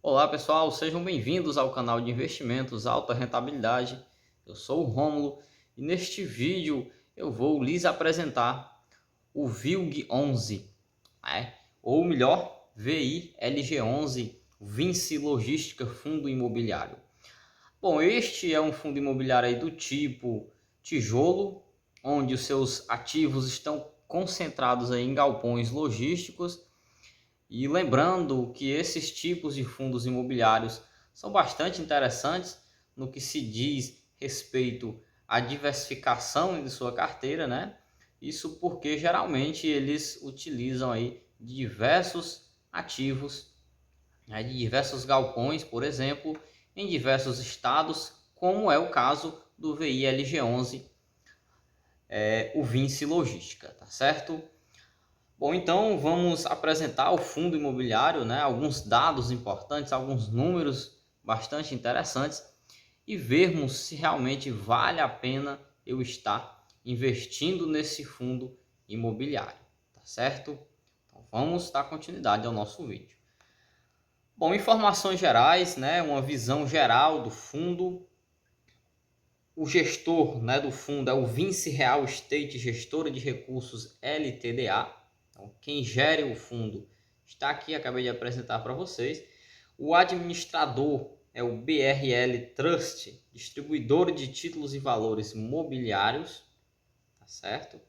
Olá pessoal, sejam bem-vindos ao canal de investimentos Alta Rentabilidade. Eu sou o Rômulo e neste vídeo eu vou lhes apresentar o VILG11, ou melhor, VILG11, Vinci Logística Fundo Imobiliário. Bom, este é um fundo imobiliário aí do tipo tijolo, onde os seus ativos estão concentrados aí em galpões logísticos. E lembrando que esses tipos de fundos imobiliários são bastante interessantes no que se diz respeito à diversificação de sua carteira, né? Isso porque geralmente eles utilizam aí diversos ativos, né, de diversos galpões, por exemplo, em diversos estados, como é o caso do VILG11, o Vinci Logística, tá certo? Bom, então vamos apresentar o fundo imobiliário, né? Alguns dados importantes, alguns números bastante interessantes e vermos se realmente vale a pena eu estar investindo nesse fundo imobiliário, tá certo? Então vamos dar continuidade ao nosso vídeo. Bom, informações gerais, né? Uma visão geral do fundo. O gestor, né, do fundo é o Vinci Real Estate Gestora de Recursos LTDA. Então, quem gere o fundo está aqui, acabei de apresentar para vocês. O administrador é o BRL Trust, distribuidor de títulos e valores mobiliários, tá certo?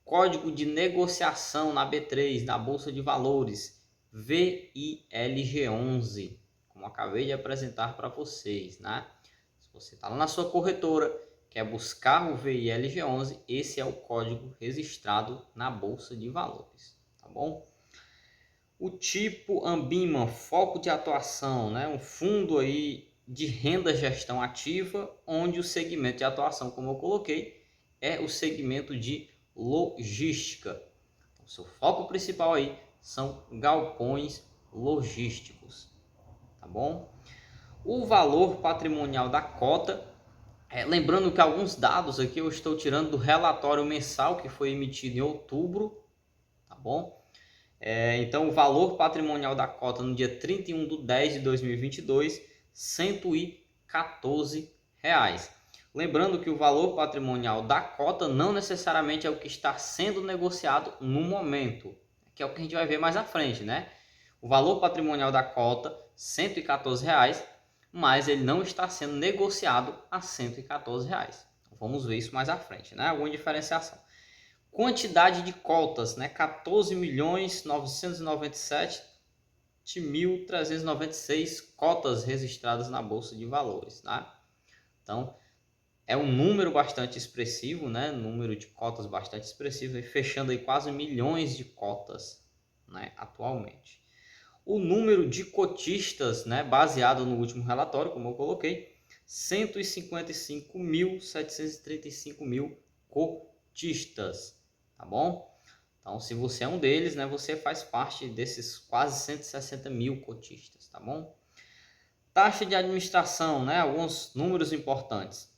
Código de negociação na B3, na Bolsa de Valores, VILG11, como acabei de apresentar para vocês, né? Se você está lá na sua corretora, quer buscar o VILG11, esse é o código registrado na Bolsa de Valores, tá bom? O tipo Ambima, foco de atuação, né? Um fundo aí de renda gestão ativa, onde o segmento de atuação, como eu coloquei, é o segmento de logística. Então, seu foco principal aí são galpões logísticos, tá bom? O valor patrimonial da cota, lembrando que alguns dados aqui eu estou tirando do relatório mensal que foi emitido em outubro, tá bom? Então, o valor patrimonial da cota no dia 31/10/2022, R$ 114. Lembrando que o valor patrimonial da cota não necessariamente é o que está sendo negociado no momento, que é o que a gente vai ver mais à frente, né? O valor patrimonial da cota, R$ 114, mas ele não está sendo negociado a R$ 114. Vamos ver isso mais à frente, né? Alguma diferenciação. Quantidade de cotas, né? 14.997.396 cotas registradas na Bolsa de Valores, tá? Então, é um número bastante expressivo, né? Número de cotas bastante expressivo, fechando aí quase milhões de cotas, né? Atualmente. O número de cotistas, né? Baseado no último relatório, como eu coloquei, 155.735 cotistas, tá bom? Então, se você é um deles, né? Você faz parte desses quase 160 mil cotistas, tá bom? Taxa de administração, né? Alguns números importantes.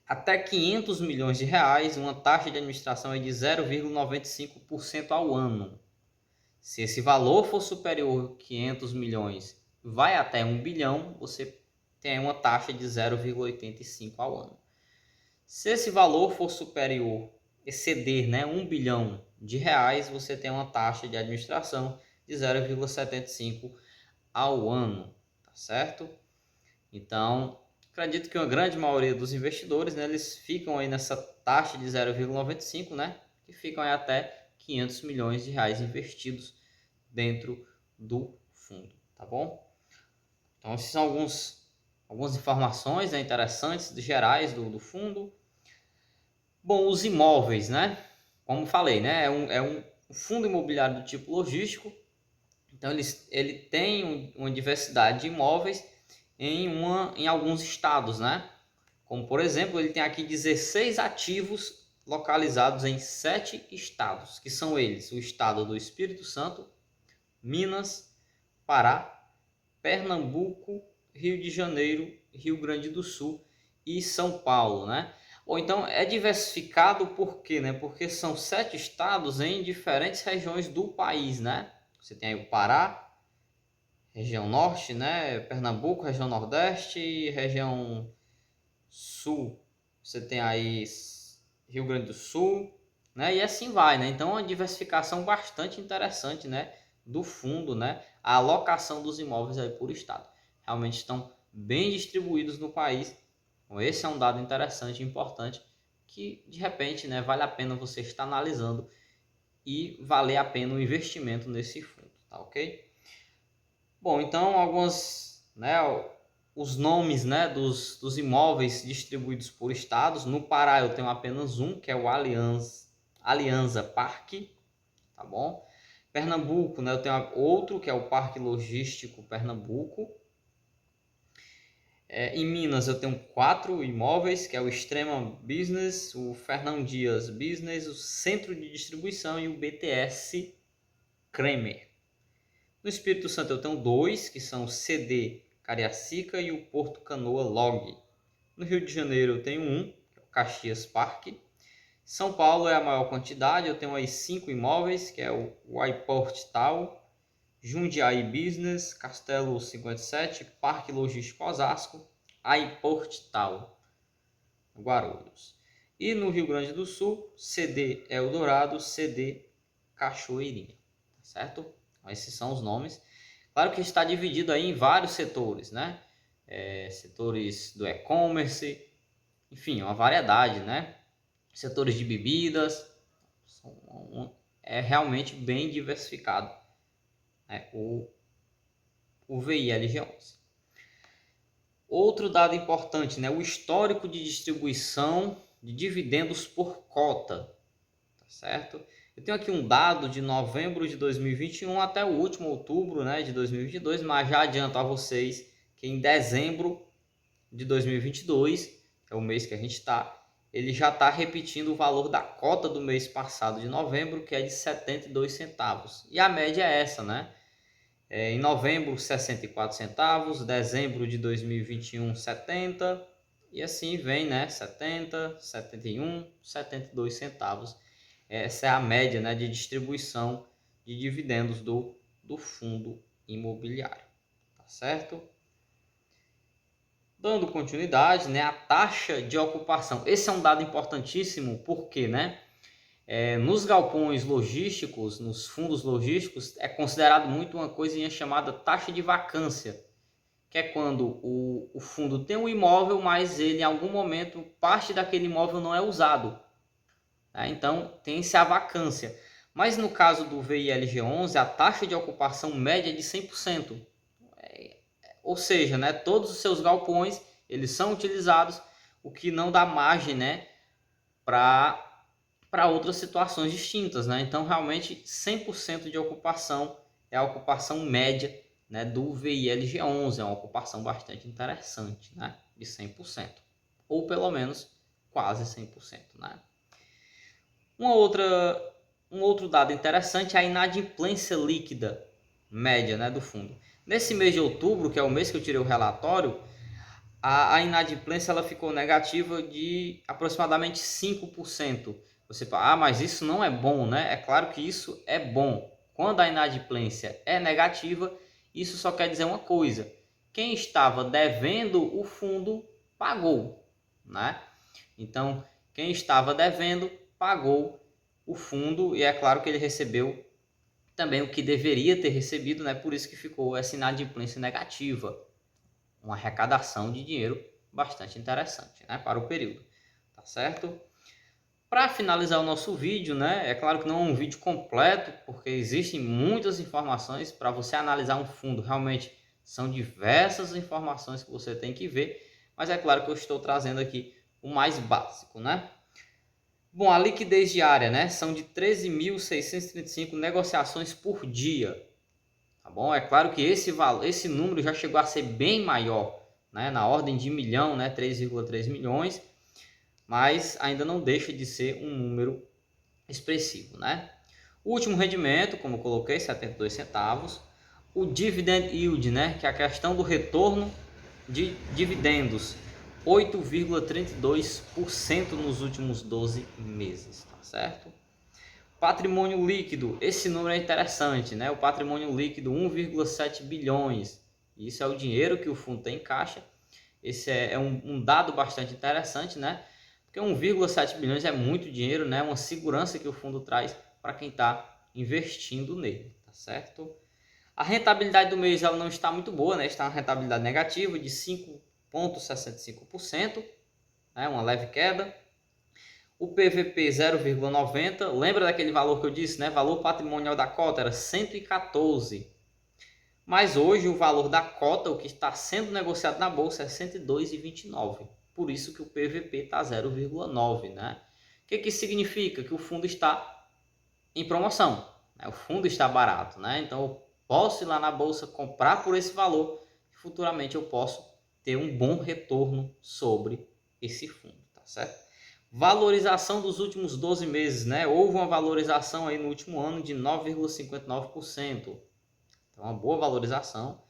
Até 500 milhões de reais, uma taxa de administração é de 0,95% ao ano. Se esse valor for superior a 500 milhões, vai até 1 bilhão, você tem uma taxa de 0,85 ao ano. Se esse valor for superior, exceder, né, 1 bilhão de reais, você tem uma taxa de administração de 0,75 ao ano, tá certo? Então, acredito que uma grande maioria dos investidores, né, eles ficam aí nessa taxa de 0,95, né, que ficam aí até 500 milhões de reais investidos dentro do fundo, tá bom? Então, essas são algumas informações, né, interessantes, gerais do fundo. Bom, os imóveis, né? Como falei, né, é um fundo imobiliário do tipo logístico. Então, ele tem uma diversidade de imóveis em alguns estados, né? Como, por exemplo, ele tem aqui 16 ativos localizados em 7 estados, que são eles: o estado do Espírito Santo, Minas, Pará, Pernambuco, Rio de Janeiro, Rio Grande do Sul e São Paulo, né? Ou então é diversificado por quê, né? Porque são 7 estados em diferentes regiões do país, né? Você tem aí o Pará, região norte, né? Pernambuco, região nordeste, região sul, você tem aí Rio Grande do Sul, né? E assim vai, né? Então, uma diversificação bastante interessante, né? Do fundo, né? A alocação dos imóveis aí por estado. Realmente estão bem distribuídos no país. Então, esse é um dado interessante e importante que, de repente, né? Vale a pena você estar analisando e valer a pena o investimento nesse fundo, tá ok? Bom, então algumas, né, os nomes, né, dos imóveis distribuídos por estados. No Pará eu tenho apenas um, que é o Alianza Parque, tá bom? Pernambuco, né, eu tenho outro, que é o Parque Logístico Pernambuco. Em Minas eu tenho 4 imóveis, que é o Extrema Business, o Fernão Dias Business, o Centro de Distribuição e o BTS Kremer. No Espírito Santo eu tenho 2, que são o CD Cariacica e o Porto Canoa Log. No Rio de Janeiro eu tenho um, que é o Caxias Parque. São Paulo é a maior quantidade, eu tenho aí 5 imóveis, que é o Aiport Tal, Jundiaí Business, Castelo 57, Parque Logístico Osasco, Aiport Tal, Guarulhos. E no Rio Grande do Sul, CD Eldorado, CD Cachoeirinha, certo? Esses são os nomes. Claro que está dividido aí em vários setores, né? Setores do e-commerce, enfim, uma variedade, né? Setores de bebidas, é realmente bem diversificado, né? O VILG11. Outro dado importante, né? O histórico de distribuição de dividendos por cota, tá certo? Eu tenho aqui um dado de novembro de 2021 até o último outubro, né, de 2022, mas já adianto a vocês que em dezembro de 2022, que é o mês que a gente está, ele já está repetindo o valor da cota do mês passado de novembro, que é de 72 centavos. E a média é essa, né? Em novembro, 64 centavos, dezembro de 2021, 70, e assim vem, né? 70, 71, 72 centavos. Essa é a média, né, de distribuição de dividendos do fundo imobiliário, tá certo? Dando continuidade, né, a taxa de ocupação. Esse é um dado importantíssimo porque, né, nos galpões logísticos, nos fundos logísticos, é considerado muito uma coisinha chamada taxa de vacância, que é quando o fundo tem um imóvel, mas ele em algum momento parte daquele imóvel não é usado. Então, tem-se a vacância. Mas no caso do VILG11, a taxa de ocupação média é de 100%. Ou seja, né, todos os seus galpões eles são utilizados, o que não dá margem, né, para outras situações distintas, né? Então, realmente, 100% de ocupação é a ocupação média, né, do VILG11. É uma ocupação bastante interessante, né, de 100%. Ou pelo menos quase 100%, né? Um outro dado interessante é a inadimplência líquida média, né, do fundo. Nesse mês de outubro, que é o mês que eu tirei o relatório, a inadimplência ela ficou negativa de aproximadamente 5%. Você fala, mas isso não é bom, né? É claro que isso é bom. Quando a inadimplência é negativa, isso só quer dizer uma coisa: quem estava devendo o fundo pagou, né? Então, quem estava devendo pagou o fundo, e é claro que ele recebeu também o que deveria ter recebido, né? Por isso que ficou essa inadimplência negativa, uma arrecadação de dinheiro bastante interessante, né, para o período, tá certo? Para finalizar o nosso vídeo, né, é claro que não é um vídeo completo, porque existem muitas informações para você analisar um fundo. Realmente são diversas informações que você tem que ver, mas é claro que eu estou trazendo aqui o mais básico, né? Bom, a liquidez diária, né, são de 13.635 negociações por dia, tá bom? É claro que esse número já chegou a ser bem maior, né, na ordem de milhão, né, 3,3 milhões, mas ainda não deixa de ser um número expressivo, né? O último rendimento, como eu coloquei, 72 centavos. O dividend yield, né, que é a questão do retorno de dividendos, 8,32% nos últimos 12 meses, tá certo? Patrimônio líquido, esse número é interessante, né? O patrimônio líquido 1,7 bilhões. Isso é o dinheiro que o fundo tem em caixa. Esse é um dado bastante interessante, né? Porque 1,7 bilhões é muito dinheiro, né? Uma segurança que o fundo traz para quem está investindo nele, tá certo? A rentabilidade do mês ela não está muito boa, né? Está uma rentabilidade negativa de 5,65%, né? Uma leve queda. O PVP 0,90, lembra daquele valor que eu disse, né? Valor patrimonial da cota era 114. Mas hoje o valor da cota, o que está sendo negociado na bolsa, é 102,29. Por isso que o PVP está 0,9, né? O que isso significa? Que o fundo está em promoção, né? O fundo está barato, né? Então eu posso ir lá na bolsa comprar por esse valor e futuramente eu posso ter um bom retorno sobre esse fundo, tá certo? Valorização dos últimos 12 meses, né? Houve uma valorização aí no último ano de 9,59%. Então, uma boa valorização.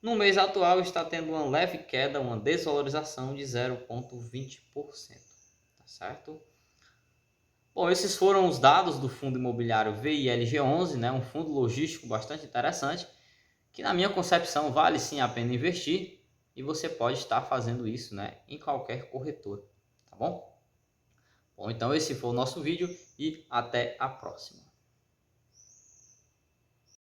No mês atual está tendo uma leve queda, uma desvalorização de 0,20%, tá certo? Bom, esses foram os dados do fundo imobiliário VILG11, né? Um fundo logístico bastante interessante, que na minha concepção vale sim a pena investir e você pode estar fazendo isso, né, em qualquer corretora, tá bom? Bom, então esse foi o nosso vídeo e até a próxima.